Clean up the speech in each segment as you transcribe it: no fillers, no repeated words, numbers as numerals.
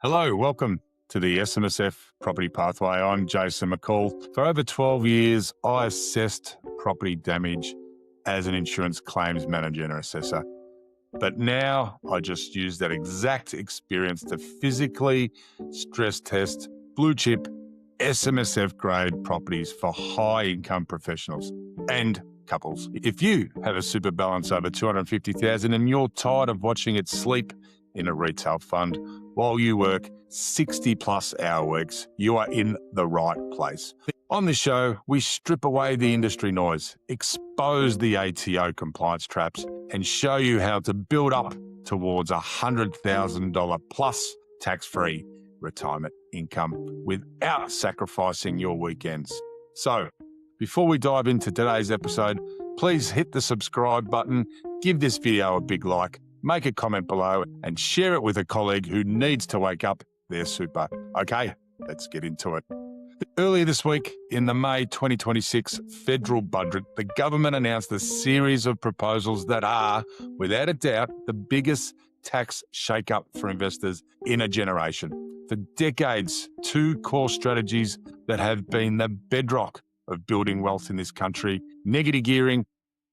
Hello, welcome to the SMSF Property Pathway. I'm Jason McCall. For over 12 years, I assessed property damage as an insurance claims manager and assessor. But now I just use that exact experience to physically stress test blue chip SMSF grade properties for high income professionals and couples. If you have a super balance over 250,000 and you're tired of watching it sleep in a retail fund while you work 60 plus hour weeks, you are in the right place. On this show, we strip away the industry noise, expose the ATO compliance traps, and show you how to build up towards $100,000 plus tax-free retirement income without sacrificing your weekends. So, before we dive into today's episode, please hit the subscribe button, give this video a big like, make a comment below, and share it with a colleague who needs to wake up their super. Okay, let's get into it. Earlier this week, in the May 2026 federal budget, the government announced a series of proposals that are, without a doubt, the biggest tax shake-up for investors in a generation. For decades, two core strategies that have been the bedrock of building wealth in this country: negative gearing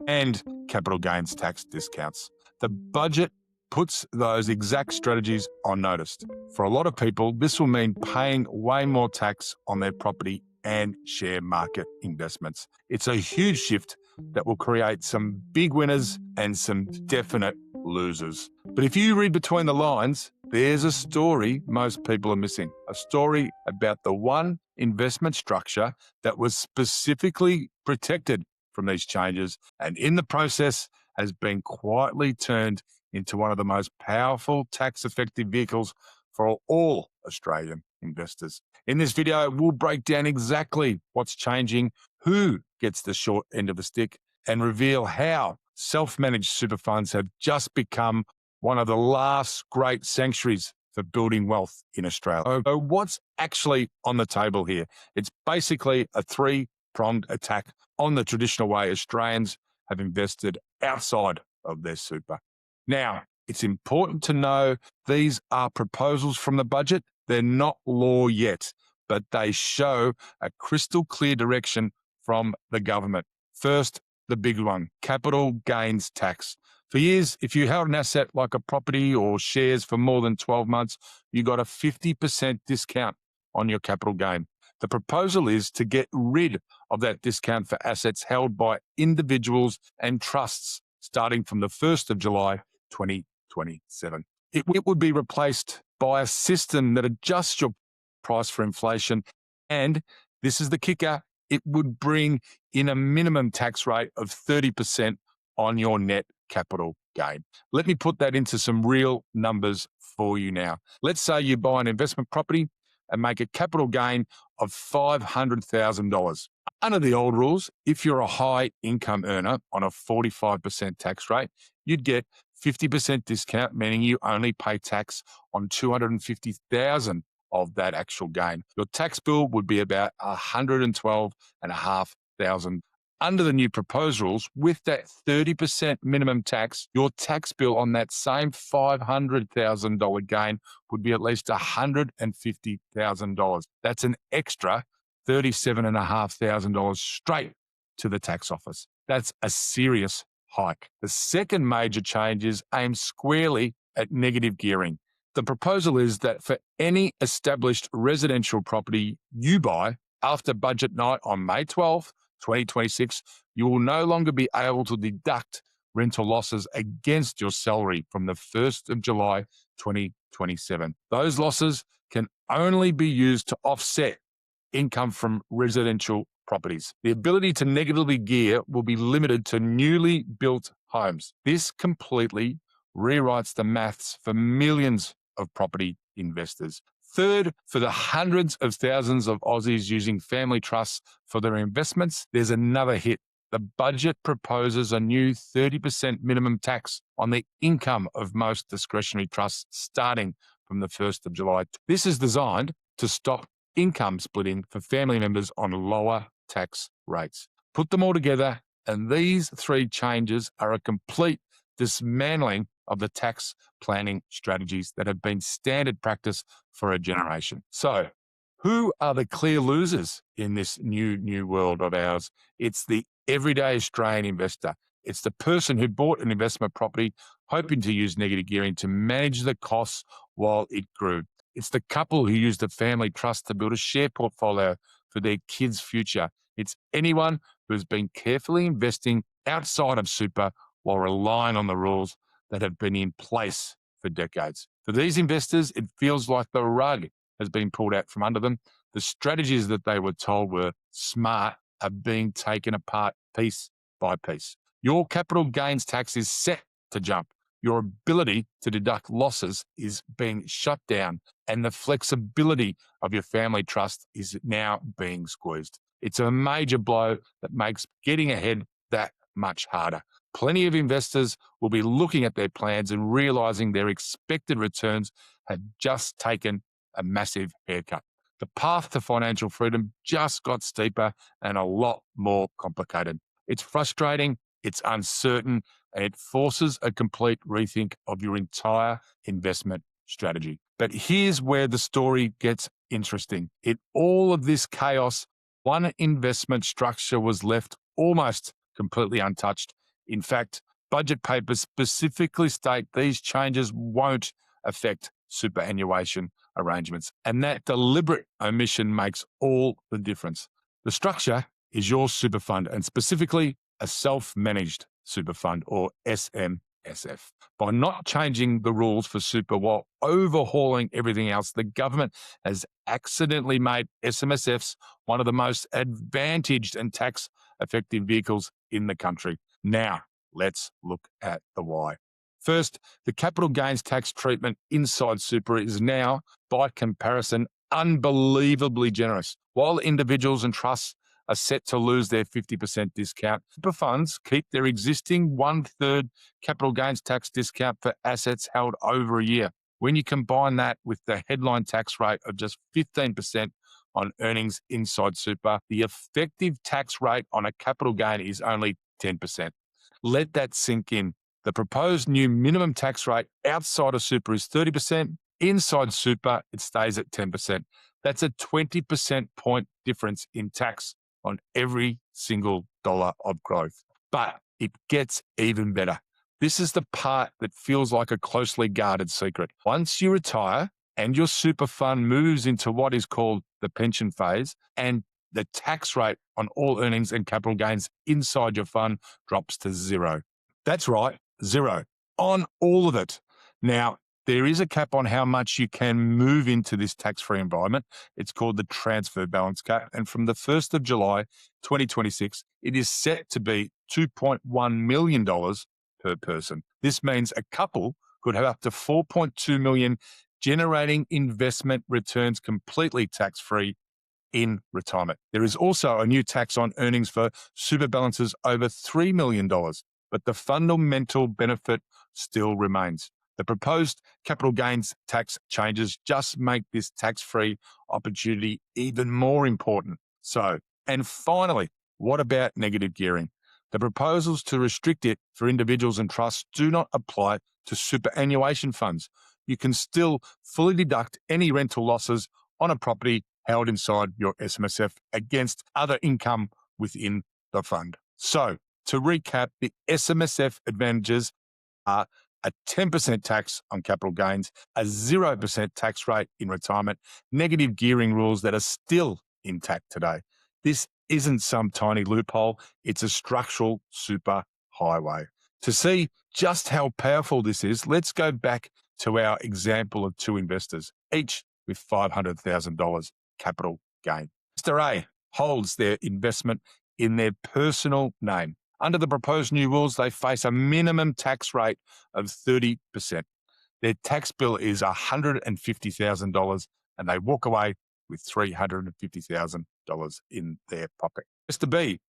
and capital gains tax discounts. The budget puts those exact strategies on notice. For a lot of people, this will mean paying way more tax on their property and share market investments. It's a huge shift that will create some big winners and some definite losers. But if you read between the lines, there's a story most people are missing. A story about the one investment structure that was specifically protected from these changes, and in the process has been quietly turned into one of the most powerful tax-effective vehicles for all Australian investors. In this video, we'll break down exactly what's changing, who gets the short end of the stick, and reveal how self-managed super funds have just become one of the last great sanctuaries for building wealth in Australia. So what's actually on the table here? It's basically a three-pronged attack on the traditional way Australians have invested outside of their super. Now, it's important to know these are proposals from the budget. They're not law yet, but they show a crystal clear direction from the government. First, the big one, capital gains tax. For years, if you held an asset like a property or shares for more than 12 months, you got a 50% discount on your capital gain. The proposal is to get rid of that discount for assets held by individuals and trusts starting from the 1st of July 2027. It would be replaced by a system that adjusts your price for inflation, and this is the kicker, it would bring in a minimum tax rate of 30% on your net capital gain. Let me put that into some real numbers for you now. Let's say you buy an investment property and make a capital gain of $500,000. Under the old rules, if you're a high income earner on a 45% tax rate, you'd get 50% discount, meaning you only pay tax on $250,000 of that actual gain. Your tax bill would be about $112,500. Under the new proposals, with that 30% minimum tax, your tax bill on that same $500,000 gain would be at least $150,000. That's an extra $37,500 straight to the tax office. That's a serious hike. The second major change is aimed squarely at negative gearing. The proposal is that for any established residential property you buy after budget night on May 12th, 2026, you will no longer be able to deduct rental losses against your salary from the 1st of July 2027. Those losses can only be used to offset income from residential properties. The ability to negatively gear will be limited to newly built homes. This completely rewrites the maths for millions of property investors. Third, for the hundreds of thousands of Aussies using family trusts for their investments, there's another hit. The budget proposes a new 30% minimum tax on the income of most discretionary trusts starting from the 1st of July. This is designed to stop income splitting for family members on lower tax rates. Put them all together, and these three changes are a complete dismantling of the tax planning strategies that have been standard practice for a generation. So, who are the clear losers in this new world of ours? It's the everyday Australian investor. It's the person who bought an investment property hoping to use negative gearing to manage the costs while it grew. It's the couple who used a family trust to build a share portfolio for their kids' future. It's anyone who has been carefully investing outside of super while relying on the rules that have been in place for decades. For these investors, it feels like the rug has been pulled out from under them. The strategies that they were told were smart are being taken apart piece by piece. Your capital gains tax is set to jump. Your ability to deduct losses is being shut down, and the flexibility of your family trust is now being squeezed. It's a major blow that makes getting ahead that much harder. Plenty of investors will be looking at their plans and realizing their expected returns have just taken a massive haircut. The path to financial freedom just got steeper and a lot more complicated. It's frustrating, it's uncertain, and it forces a complete rethink of your entire investment strategy. But here's where the story gets interesting. In all of this chaos, one investment structure was left almost completely untouched. In fact, budget papers specifically state these changes won't affect superannuation arrangements, and that deliberate omission makes all the difference. The structure is your super fund, and specifically a self-managed super fund, or SMSF. By not changing the rules for super while overhauling everything else, the government has accidentally made SMSFs one of the most advantaged and tax-effective vehicles in the country. Now, let's look at the why. First, the capital gains tax treatment inside super is now, by comparison, unbelievably generous. While individuals and trusts are set to lose their 50% discount, super funds keep their existing 1/3 capital gains tax discount for assets held over a year. When you combine that with the headline tax rate of just 15% on earnings inside super, the effective tax rate on a capital gain is only 10%. Let that sink in. The proposed new minimum tax rate outside of super is 30%. Inside super, it stays at 10%. That's a 20% point difference in tax on every single dollar of growth. But it gets even better. This is the part that feels like a closely guarded secret. Once you retire and your super fund moves into what is called the pension phase, and the tax rate on all earnings and capital gains inside your fund drops to zero. That's right, zero on all of it. Now, there is a cap on how much you can move into this tax-free environment. It's called the transfer balance cap. And from the 1st of July, 2026, it is set to be $2.1 million per person. This means a couple could have up to $4.2 million generating investment returns completely tax-free in retirement. There is also a new tax on earnings for super balances over $3 million, but the fundamental benefit still remains. The proposed capital gains tax changes just make this tax-free opportunity even more important. So, and finally, what about negative gearing? The proposals to restrict it for individuals and trusts do not apply to superannuation funds. You can still fully deduct any rental losses on a property held inside your SMSF against other income within the fund. So, to recap, the SMSF advantages are a 10% tax on capital gains, a 0% tax rate in retirement, negative gearing rules that are still intact today. This isn't some tiny loophole, it's a structural super highway. To see just how powerful this is, let's go back to our example of two investors, each with $500,000 capital gain. Mr. A holds their investment in their personal name. Under the proposed new rules, they face a minimum tax rate of 30%. Their tax bill is $150,000 and they walk away with $350,000 in their pocket. Mr. B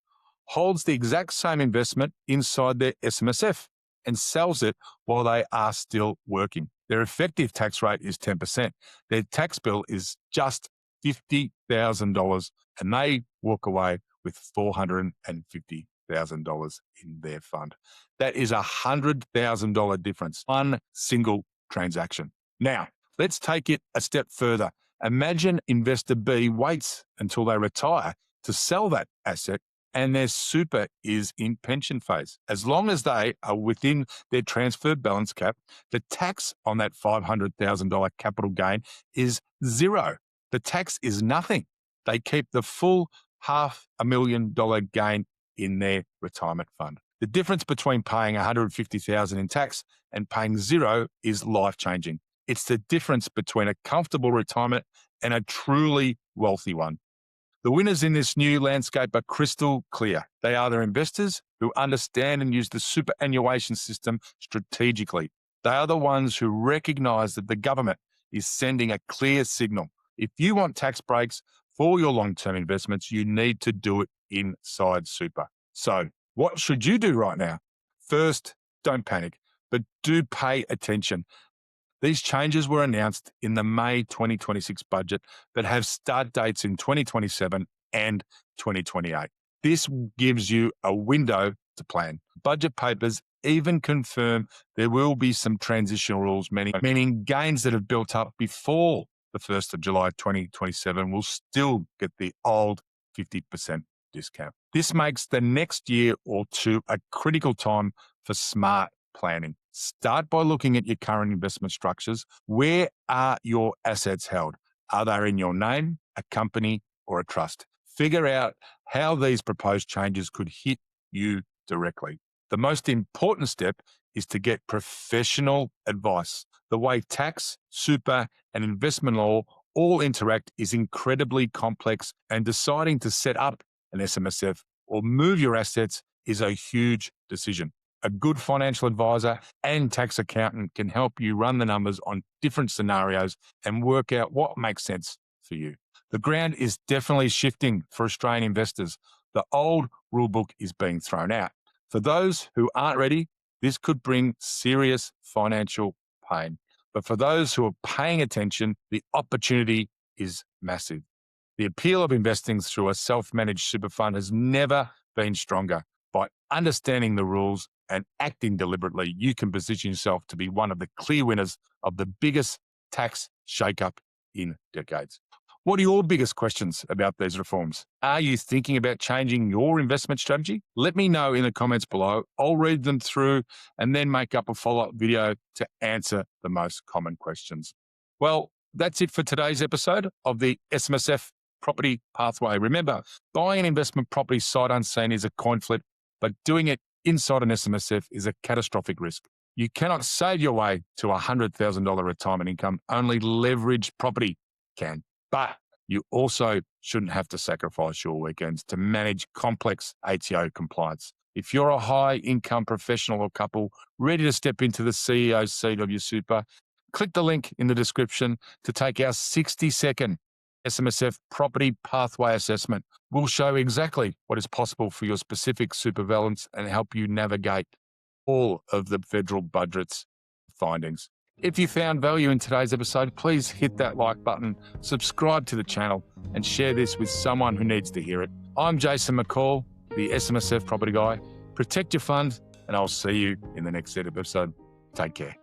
holds the exact same investment inside their SMSF and sells it while they are still working. Their effective tax rate is 10%. Their tax bill is just $50,000 and they walk away with $450,000. $100,000 in their fund. That is $100,000 difference, one single transaction. Now, let's take it a step further. Imagine investor B waits until they retire to sell that asset and their super is in pension phase. As long as they are within their transfer balance cap, the tax on that $500,000 capital gain is zero. The tax is nothing. They keep the full $500,000 gain in their retirement fund. The difference between paying $150,000 in tax and paying zero is life-changing. It's the difference between a comfortable retirement and a truly wealthy one. The winners in this new landscape are crystal clear. They are the investors who understand and use the superannuation system strategically. They are the ones who recognize that the government is sending a clear signal. If you want tax breaks for your long-term investments, you need to do it inside super. So what should you do right now? First, don't panic, but do pay attention. These changes were announced in the May 2026 budget that have start dates in 2027 and 2028. This gives you a window to plan. Budget papers even confirm there will be some transitional rules, meaning gains that have built up before the 1st of July 2027 will still get the old 50% discount. This makes the next year or two a critical time for smart planning. Start by looking at your current investment structures. Where are your assets held? Are they in your name, a company, or a trust? Figure out how these proposed changes could hit you directly. The most important step is to get professional advice. The way tax, super, and investment law all interact is incredibly complex, and deciding to set up an SMSF or move your assets is a huge decision. A good financial advisor and tax accountant can help you run the numbers on different scenarios and work out what makes sense for you. The ground is definitely shifting for Australian investors. The old rulebook is being thrown out. For those who aren't ready, this could bring serious financial pain. But for those who are paying attention, the opportunity is massive. The appeal of investing through a self-managed super fund has never been stronger. By understanding the rules and acting deliberately, you can position yourself to be one of the clear winners of the biggest tax shake-up in decades. What are your biggest questions about these reforms? Are you thinking about changing your investment strategy? Let me know in the comments below. I'll read them through and then make up a follow-up video to answer the most common questions. Well, that's it for today's episode of the SMSF Property Pathway. Remember, buying an investment property sight unseen is a coin flip, but doing it inside an SMSF is a catastrophic risk. You cannot save your way to a $100,000 retirement income. Only leveraged property can. But you also shouldn't have to sacrifice your weekends to manage complex ATO compliance. If you're a high-income professional or couple ready to step into the CEO seat of your super, click the link in the description to take our 60-second SMSF Property Pathway Assessment. We'll show exactly what is possible for your specific super balance and help you navigate all of the federal budget's findings. If you found value in today's episode, please hit that like button, subscribe to the channel, and share this with someone who needs to hear it. I'm Jason McCall, the SMSF Property Guy. Protect your funds, and I'll see you in the next set of episode. Take care.